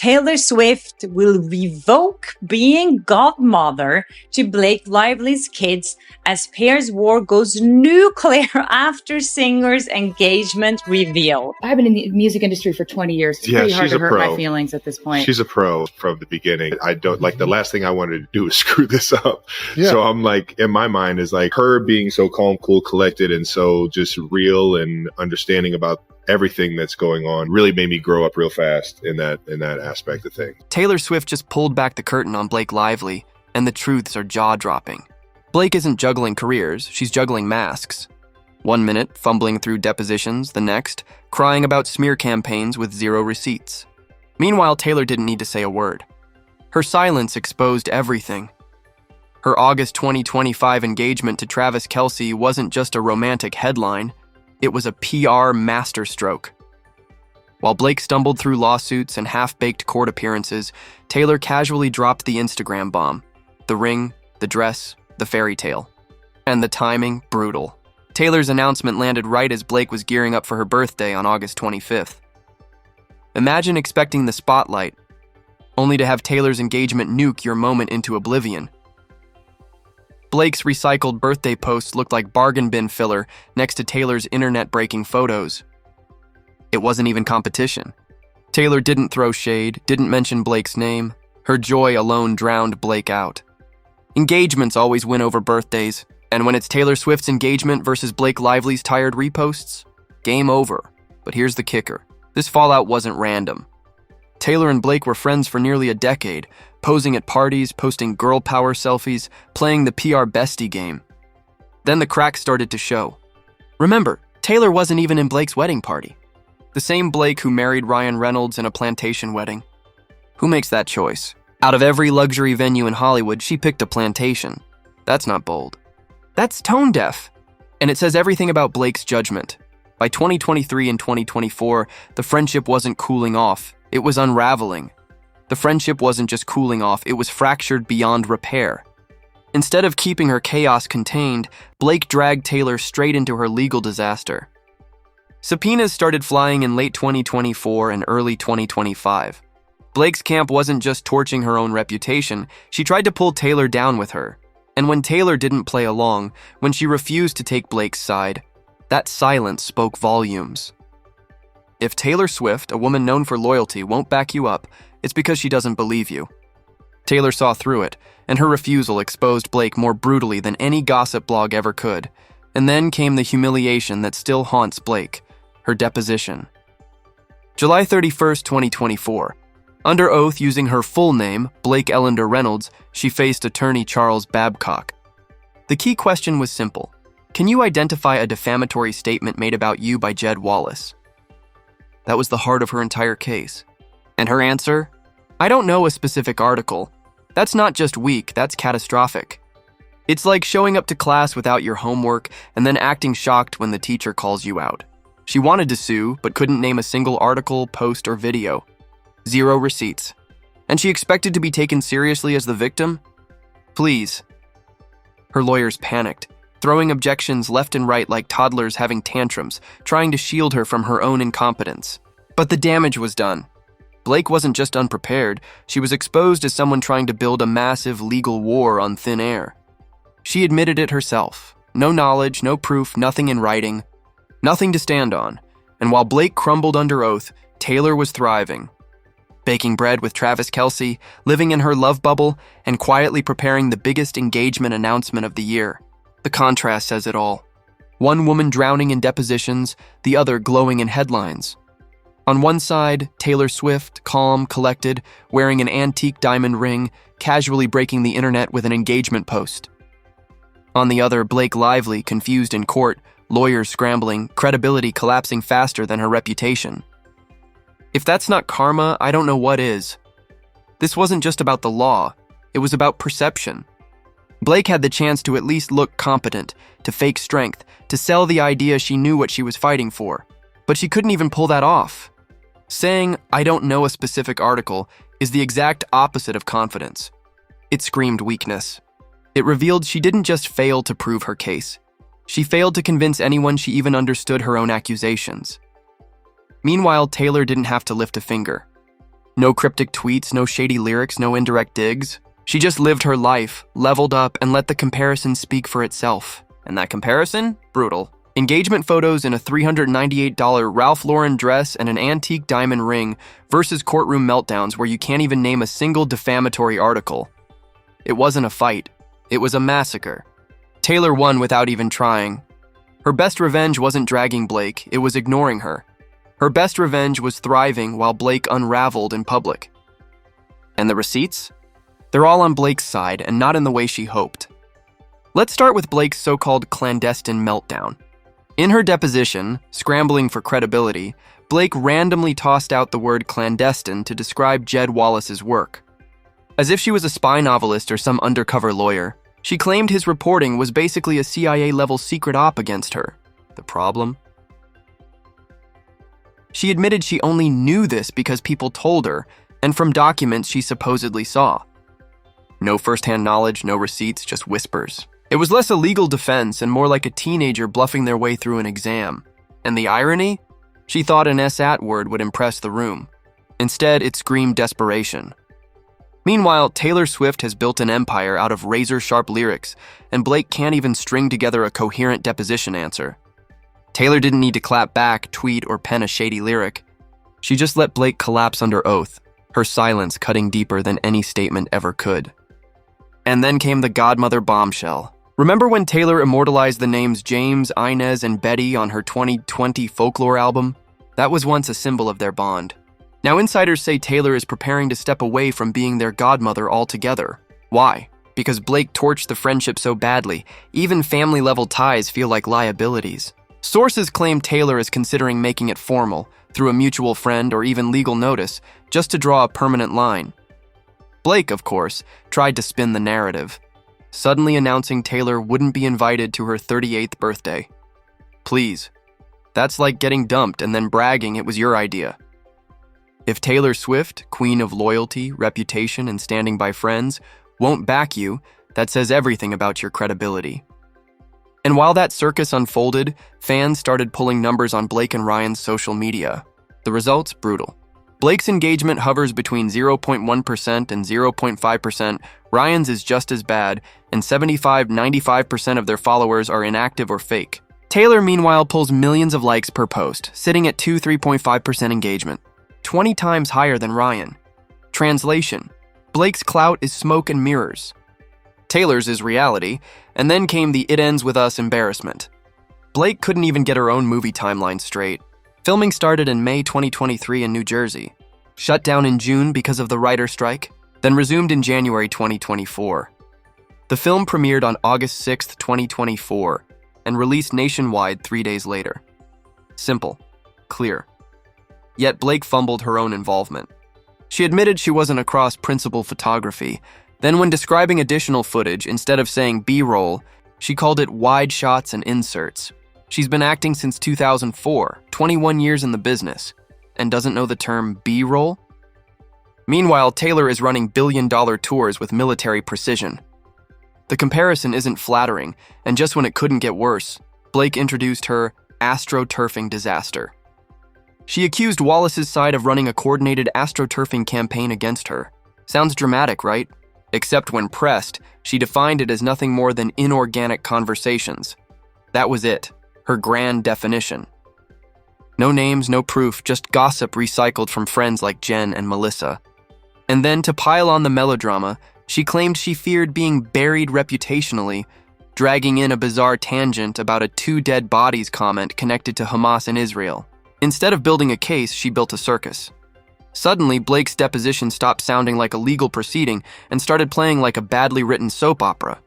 Taylor Swift will revoke being godmother to Blake Lively's kids as Pear's war goes nuclear after singer's engagement reveal. I've been in the music industry for 20 years. It's pretty hard to hurt my feelings at this point. She's a pro from the beginning. I don't like the last thing I wanted to do is screw this up. Yeah. So I'm like, in my mind is like her being so calm, cool, collected, and so just real and understanding about everything that's going on really made me grow up real fast in that aspect of things. Taylor Swift just pulled back the curtain on Blake Lively, and the truths are jaw-dropping. Blake isn't juggling careers, she's juggling masks. 1 minute, fumbling through depositions, the next, crying about smear campaigns with zero receipts. Meanwhile, Taylor didn't need to say a word. Her silence exposed everything. Her August 2025 engagement to Travis Kelce wasn't just a romantic headline, it was a PR masterstroke. While Blake stumbled through lawsuits and half-baked court appearances, Taylor casually dropped the Instagram bomb. The ring, the dress, the fairy tale. And the timing, brutal. Taylor's announcement landed right as Blake was gearing up for her birthday on August 25th. Imagine expecting the spotlight, only to have Taylor's engagement nuke your moment into oblivion. Blake's recycled birthday posts looked like bargain bin filler next to Taylor's internet-breaking photos. It wasn't even competition. Taylor didn't throw shade, didn't mention Blake's name. Her joy alone drowned Blake out. Engagements always win over birthdays, and when it's Taylor Swift's engagement versus Blake Lively's tired reposts, game over. But here's the kicker. This fallout wasn't random. Taylor and Blake were friends for nearly a decade, posing at parties, posting girl power selfies, playing the PR bestie game. Then the cracks started to show. Remember, Taylor wasn't even in Blake's wedding party. The same Blake who married Ryan Reynolds in a plantation wedding. Who makes that choice? Out of every luxury venue in Hollywood, she picked a plantation. That's not bold. That's tone deaf. And it says everything about Blake's judgment. By 2023 and 2024, the friendship wasn't cooling off. It was unraveling. The friendship wasn't just cooling off, it was fractured beyond repair. Instead of keeping her chaos contained, Blake dragged Taylor straight into her legal disaster. Subpoenas started flying in late 2024 and early 2025. Blake's camp wasn't just torching her own reputation, she tried to pull Taylor down with her. And when Taylor didn't play along, when she refused to take Blake's side, that silence spoke volumes. If Taylor Swift, a woman known for loyalty, won't back you up, it's because she doesn't believe you. Taylor saw through it, and her refusal exposed Blake more brutally than any gossip blog ever could. And then came the humiliation that still haunts Blake, her deposition. July 31st, 2024. Under oath using her full name, Blake Ellender Reynolds, she faced attorney Charles Babcock. The key question was simple. Can you identify a defamatory statement made about you by Jed Wallace? That was the heart of her entire case. And her answer? I don't know a specific article. That's not just weak, that's catastrophic. It's like showing up to class without your homework and then acting shocked when the teacher calls you out. She wanted to sue, but couldn't name a single article, post, or video. Zero receipts. And she expected to be taken seriously as the victim? Please. Her lawyers panicked, throwing objections left and right like toddlers having tantrums, trying to shield her from her own incompetence. But the damage was done. Blake wasn't just unprepared, she was exposed as someone trying to build a massive legal war on thin air. She admitted it herself. No knowledge, no proof, nothing in writing, nothing to stand on. And while Blake crumbled under oath, Taylor was thriving. Baking bread with Travis Kelce, living in her love bubble, and quietly preparing the biggest engagement announcement of the year. The contrast says it all. One woman drowning in depositions, the other glowing in headlines. On one side, Taylor Swift, calm, collected, wearing an antique diamond ring, casually breaking the internet with an engagement post. On the other, Blake Lively, confused in court, lawyers scrambling, credibility collapsing faster than her reputation. If that's not karma, I don't know what is. This wasn't just about the law, it was about perception. Blake had the chance to at least look competent, to fake strength, to sell the idea she knew what she was fighting for. But she couldn't even pull that off. Saying, I don't know a specific article, is the exact opposite of confidence. It screamed weakness. It revealed she didn't just fail to prove her case. She failed to convince anyone she even understood her own accusations. Meanwhile, Taylor didn't have to lift a finger. No cryptic tweets, no shady lyrics, no indirect digs. She just lived her life, leveled up, and let the comparison speak for itself. And that comparison? Brutal. Engagement photos in a $398 Ralph Lauren dress and an antique diamond ring versus courtroom meltdowns where you can't even name a single defamatory article. It wasn't a fight. It was a massacre. Taylor won without even trying. Her best revenge wasn't dragging Blake, it was ignoring her. Her best revenge was thriving while Blake unraveled in public. And the receipts? They're all on Blake's side and not in the way she hoped. Let's start with Blake's so-called clandestine meltdown. In her deposition, scrambling for credibility, Blake randomly tossed out the word clandestine to describe Jed Wallace's work. As if she was a spy novelist or some undercover lawyer, she claimed his reporting was basically a CIA-level secret op against her. The problem? She admitted she only knew this because people told her, and from documents she supposedly saw. No first-hand knowledge, no receipts, just whispers. It was less a legal defense and more like a teenager bluffing their way through an exam. And the irony? She thought an SAT word would impress the room. Instead, it screamed desperation. Meanwhile, Taylor Swift has built an empire out of razor-sharp lyrics, and Blake can't even string together a coherent deposition answer. Taylor didn't need to clap back, tweet, or pen a shady lyric. She just let Blake collapse under oath, her silence cutting deeper than any statement ever could. And then came the Godmother bombshell. Remember when Taylor immortalized the names James, Inez, and Betty on her 2020 folklore album? That was once a symbol of their bond. Now insiders say Taylor is preparing to step away from being their godmother altogether. Why? Because Blake torched the friendship so badly, even family-level ties feel like liabilities. Sources claim Taylor is considering making it formal, through a mutual friend or even legal notice, just to draw a permanent line. Blake, of course, tried to spin the narrative, suddenly announcing Taylor wouldn't be invited to her 38th birthday. Please. That's like getting dumped and then bragging it was your idea. If Taylor Swift, queen of loyalty, reputation, and standing by friends, won't back you, that says everything about your credibility. And while that circus unfolded, fans started pulling numbers on Blake and Ryan's social media. The results? Brutal. Blake's engagement hovers between 0.1% and 0.5%, Ryan's is just as bad, and 75-95% of their followers are inactive or fake. Taylor, meanwhile, pulls millions of likes per post, sitting at 3.5% engagement, 20 times higher than Ryan. Translation: Blake's clout is smoke and mirrors. Taylor's is reality, and then came the "it ends with us" embarrassment. Blake couldn't even get her own movie timeline straight. Filming started in May 2023 in New Jersey, shut down in June because of the writer's strike, then resumed in January 2024. The film premiered on August 6, 2024, and released nationwide 3 days later. Simple. Clear. Yet Blake fumbled her own involvement. She admitted she wasn't across principal photography. Then when describing additional footage, instead of saying B-roll, she called it wide shots and inserts. She's been acting since 2004, 21 years in the business, and doesn't know the term B-roll? Meanwhile, Taylor is running billion-dollar tours with military precision. The comparison isn't flattering, and just when it couldn't get worse, Blake introduced her astroturfing disaster. She accused Wallace's side of running a coordinated astroturfing campaign against her. Sounds dramatic, right? Except when pressed, she defined it as nothing more than inorganic conversations. That was it, her grand definition. No names, no proof, just gossip recycled from friends like Jen and Melissa. And then to pile on the melodrama, she claimed she feared being buried reputationally, dragging in a bizarre tangent about a 2 dead bodies comment connected to Hamas and Israel. Instead of building a case, she built a circus. Suddenly, Blake's deposition stopped sounding like a legal proceeding and started playing like a badly written soap opera.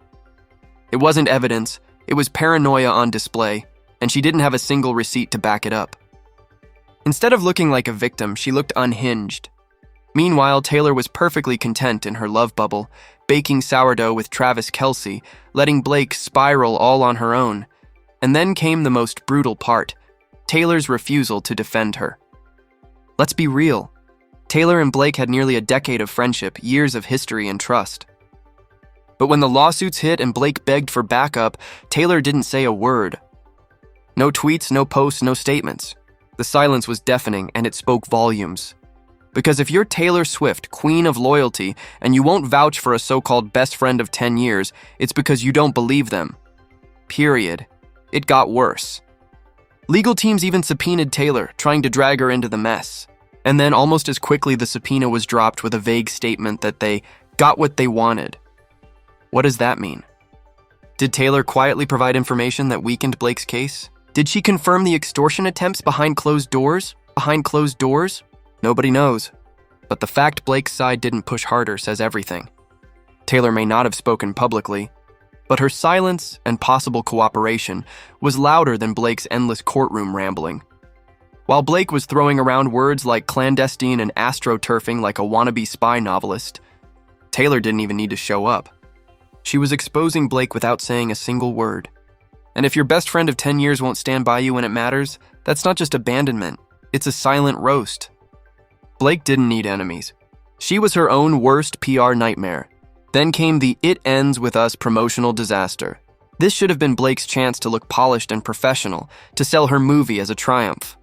It wasn't evidence, it was paranoia on display, and she didn't have a single receipt to back it up. Instead of looking like a victim, she looked unhinged. Meanwhile, Taylor was perfectly content in her love bubble, baking sourdough with Travis Kelce, letting Blake spiral all on her own. And then came the most brutal part, Taylor's refusal to defend her. Let's be real. Taylor and Blake had nearly a decade of friendship, years of history and trust. But when the lawsuits hit and Blake begged for backup, Taylor didn't say a word. No tweets, no posts, no statements. The silence was deafening and it spoke volumes. Because if you're Taylor Swift, queen of loyalty, and you won't vouch for a so-called best friend of 10 years, it's because you don't believe them. Period. It got worse. Legal teams even subpoenaed Taylor, trying to drag her into the mess. And then almost as quickly the subpoena was dropped with a vague statement that they got what they wanted. What does that mean? Did Taylor quietly provide information that weakened Blake's case? Did she confirm the extortion attempts behind closed doors? Behind closed doors? Nobody knows. But the fact Blake's side didn't push harder says everything. Taylor may not have spoken publicly, but her silence and possible cooperation was louder than Blake's endless courtroom rambling. While Blake was throwing around words like clandestine and astroturfing like a wannabe spy novelist, Taylor didn't even need to show up. She was exposing Blake without saying a single word. And if your best friend of 10 years won't stand by you when it matters, that's not just abandonment, it's a silent roast. Blake didn't need enemies. She was her own worst PR nightmare. Then came the "it ends with us" promotional disaster. This should have been Blake's chance to look polished and professional, to sell her movie as a triumph.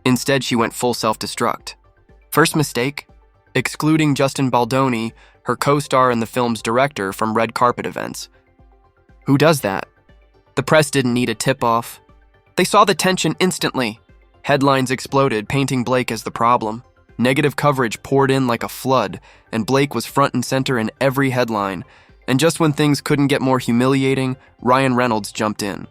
Instead, she went full self-destruct. First mistake? Excluding Justin Baldoni, her co-star and the film's director, from red carpet events. Who does that? The press didn't need a tip-off. They saw the tension instantly. Headlines exploded, painting Blake as the problem. Negative coverage poured in like a flood, and Blake was front and center in every headline. And just when things couldn't get more humiliating, Ryan Reynolds jumped in.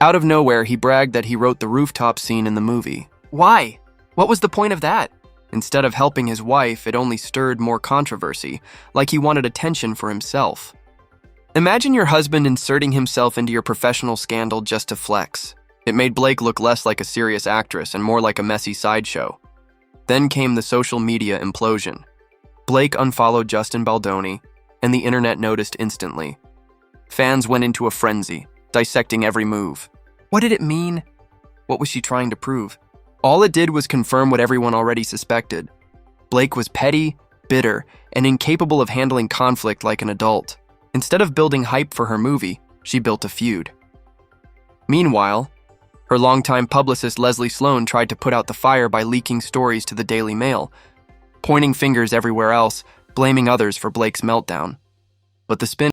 Out of nowhere, he bragged that he wrote the rooftop scene in the movie. Why? What was the point of that? Instead of helping his wife, it only stirred more controversy, like he wanted attention for himself. Imagine your husband inserting himself into your professional scandal just to flex. It made Blake look less like a serious actress and more like a messy sideshow. Then came the social media implosion. Blake unfollowed Justin Baldoni, and the internet noticed instantly. Fans went into a frenzy, dissecting every move. What did it mean? What was she trying to prove? All it did was confirm what everyone already suspected. Blake was petty, bitter, and incapable of handling conflict like an adult. Instead of building hype for her movie, she built a feud. Meanwhile, her longtime publicist Leslie Sloan tried to put out the fire by leaking stories to the Daily Mail, pointing fingers everywhere else, blaming others for Blake's meltdown. But the spin